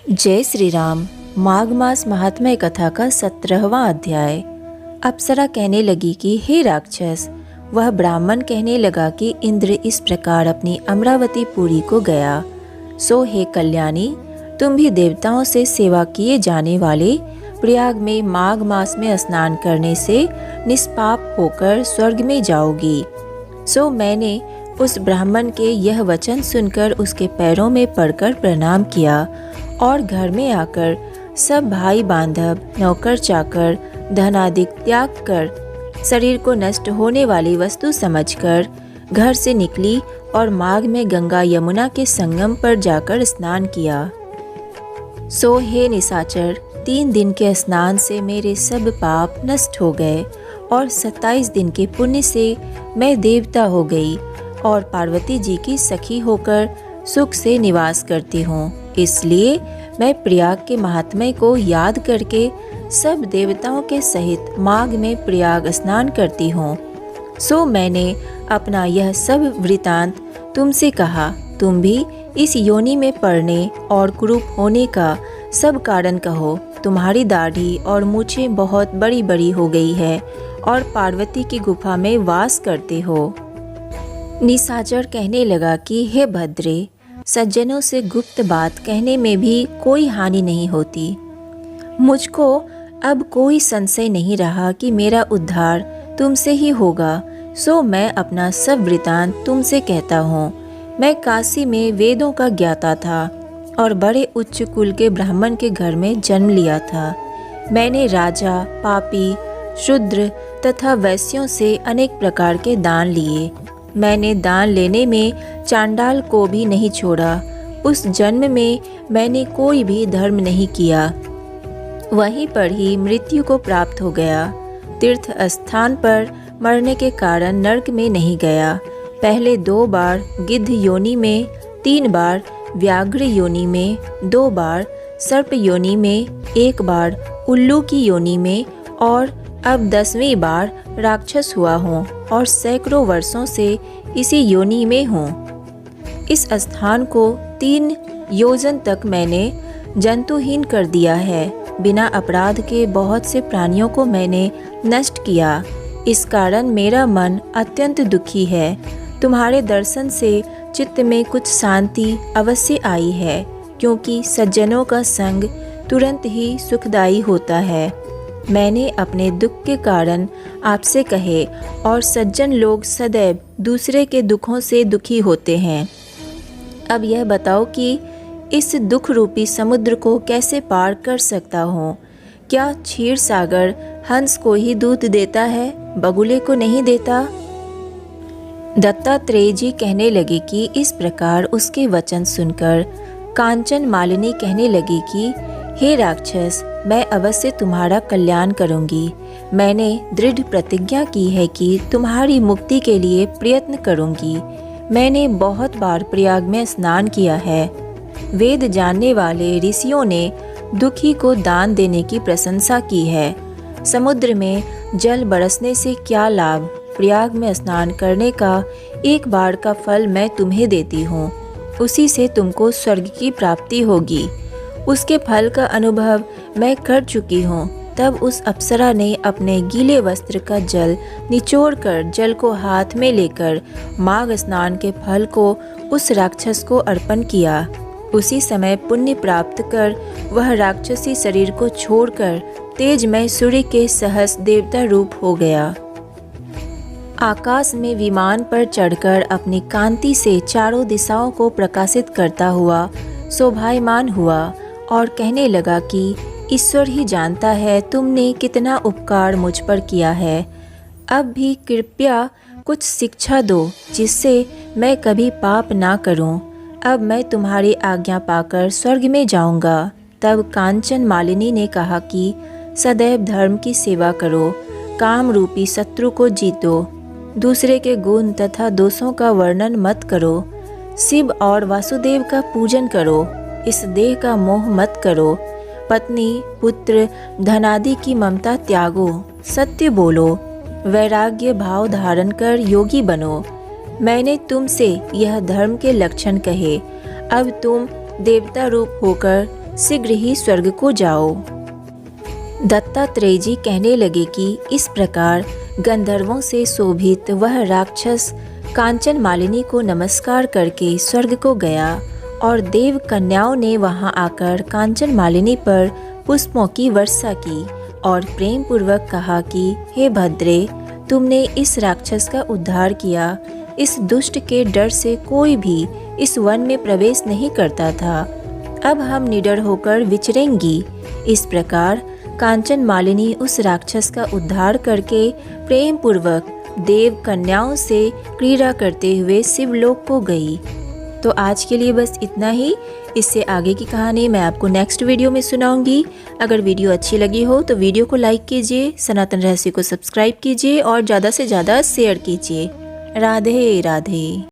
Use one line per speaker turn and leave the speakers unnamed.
जय श्री राम। माघ मास महात्म्य कथा का 17वां अध्याय। अप्सरा कहने लगी कि हे राक्षस, वह ब्राह्मण कहने लगा कि इंद्र इस प्रकार अपनी अमरावती पुरी को गया। सो हे कल्याणी, तुम भी देवताओं से सेवा किए जाने वाले प्रयाग में माघ मास में स्नान करने से निष्पाप होकर स्वर्ग में जाओगी। सो मैंने उस ब्राह्मण के यह वचन सुनकर उसके पैरों में पड़कर प्रणाम किया और घर में आकर सब भाई बांधव, नौकर चाकर, धनादिक त्याग कर शरीर को नष्ट होने वाली वस्तु समझकर घर से निकली और माघ में गंगा यमुना के संगम पर जाकर स्नान किया। सो हे निशाचर, 3 दिन के स्नान से मेरे सब पाप नष्ट हो गए और 27 दिन के पुण्य से मैं देवता हो गई और पार्वती जी की सखी होकर सुख से निवास करती हूँ। इसलिए मैं प्रयाग के महात्म्य को याद करके सब देवताओं के सहित माघ में प्रयाग स्नान करती हूँ। सो मैंने अपना यह सब वृतांत तुमसे कहा। तुम भी इस योनि में पड़ने और कुरूप होने का सब कारण कहो। तुम्हारी दाढ़ी और मूछें बहुत बड़ी बड़ी हो गई है और पार्वती की गुफा में वास करते हो। निशाचर कहने लगा कि हे भद्रे, सज्जनों से गुप्त बात कहने में भी कोई हानि नहीं होती। मुझको अब कोई संशय नहीं रहा कि मेरा उद्धार तुमसे ही होगा। सो मैं अपना सब वृतांत तुमसे कहता हूँ। मैं काशी में वेदों का ज्ञाता था और बड़े उच्च कुल के ब्राह्मण के घर में जन्म लिया था। मैंने राजा, पापी, शूद्र तथा वैश्यों से अनेक प्रकार के दान लिए। मैंने दान लेने में चांडाल को भी नहीं छोड़ा। उस जन्म में मैंने कोई भी धर्म नहीं किया। वहीं पर ही मृत्यु को प्राप्त हो गया। तीर्थ स्थान पर मरने के कारण नरक में नहीं गया। पहले 2 बार गिद्ध योनि में, 3 बार व्याघ्र योनि में, 2 बार सर्प योनि में, 1 बार उल्लू की योनि में और अब 10वीं बार राक्षस हुआ हूँ और सैकड़ों वर्षों से इसी योनि में हूँ। इस स्थान को 3 योजन तक मैंने जंतुहीन कर दिया है। बिना अपराध के बहुत से प्राणियों को मैंने नष्ट किया। इस कारण मेरा मन अत्यंत दुखी है। तुम्हारे दर्शन से चित्त में कुछ शांति अवश्य आई है, क्योंकि सज्जनों का संग तुरंत ही सुखदायी होता है। मैंने अपने दुख के कारण आपसे कहे और सज्जन लोग सदैव दूसरे के दुखों से दुखी होते हैं। अब यह बताओ कि इस दुख रूपी समुद्र को कैसे पार कर सकता हूँ? क्या क्षीर सागर हंस को ही दूध देता है, बगुले को नहीं देता? दत्तात्रेय जी कहने लगे कि इस प्रकार उसके वचन सुनकर कांचन मालिनी कहने लगी कि हे राक्षस, मैं अवश्य तुम्हारा कल्याण करूंगी। मैंने दृढ़ प्रतिज्ञा की है कि तुम्हारी मुक्ति के लिए प्रयत्न करूंगी। मैंने बहुत बार प्रयाग में स्नान किया है। वेद जानने वाले ऋषियों ने दुखी को दान देने की प्रशंसा की है। समुद्र में जल बरसने से क्या लाभ? प्रयाग में स्नान करने का 1 बार का फल मैं तुम्हें देती हूँ। उसी से तुमको स्वर्ग की प्राप्ति होगी। उसके फल का अनुभव मैं कर चुकी हूँ। तब उस अप्सरा ने अपने गीले वस्त्र का जल निचोड़कर जल को हाथ में लेकर माघ स्नान के फल को उस राक्षस को अर्पण किया। उसी समय पुण्य प्राप्त कर वह राक्षसी शरीर को छोड़कर तेजमय सूर्य के सहस देवता रूप हो गया। आकाश में विमान पर चढ़कर अपनी कांति से चारों दिशाओं को प्रकाशित करता हुआ शोभायमान हुआ और कहने लगा कि ईश्वर ही जानता है तुमने कितना उपकार मुझ पर किया है। अब भी कृपया कुछ शिक्षा दो जिससे मैं कभी पाप ना करूं। अब मैं तुम्हारी आज्ञा पाकर स्वर्ग में जाऊंगा। तब कांचन मालिनी ने कहा कि सदैव धर्म की सेवा करो, काम रूपी शत्रु को जीतो, दूसरे के गुण तथा दोषों का वर्णन मत करो, शिव और वासुदेव का पूजन करो, इस देह का मोह मत करो, पत्नी, पुत्र, धनादि की ममता त्यागो, सत्य बोलो, वैराग्य भाव धारण कर योगी बनो। मैंने तुमसे यह धर्म के लक्षण कहे। अब तुम देवता रूप होकर शीघ्र ही स्वर्ग को जाओ। दत्तात्रेय जी कहने लगे कि इस प्रकार गंधर्वों से शोभित वह राक्षस कांचन मालिनी को नमस्कार करके स्वर्ग को गया और देव कन्याओं ने वहां आकर कांचन मालिनी पर पुष्पों की वर्षा की और प्रेम पूर्वक कहा कि हे भद्रे, तुमने इस राक्षस का उद्धार किया। इस दुष्ट के डर से कोई भी इस वन में प्रवेश नहीं करता था। अब हम निडर होकर विचरेंगी। इस प्रकार कांचन मालिनी उस राक्षस का उद्धार करके प्रेम पूर्वक देव कन्याओं से क्रीड़ा करते हुए शिवलोक को गई। तो आज के लिए बस इतना ही। इससे आगे की कहानी मैं आपको नेक्स्ट वीडियो में सुनाऊंगी। अगर वीडियो अच्छी लगी हो तो वीडियो को लाइक कीजिए, सनातन रहस्य को सब्सक्राइब कीजिए और ज़्यादा से ज़्यादा शेयर कीजिए। राधे राधे।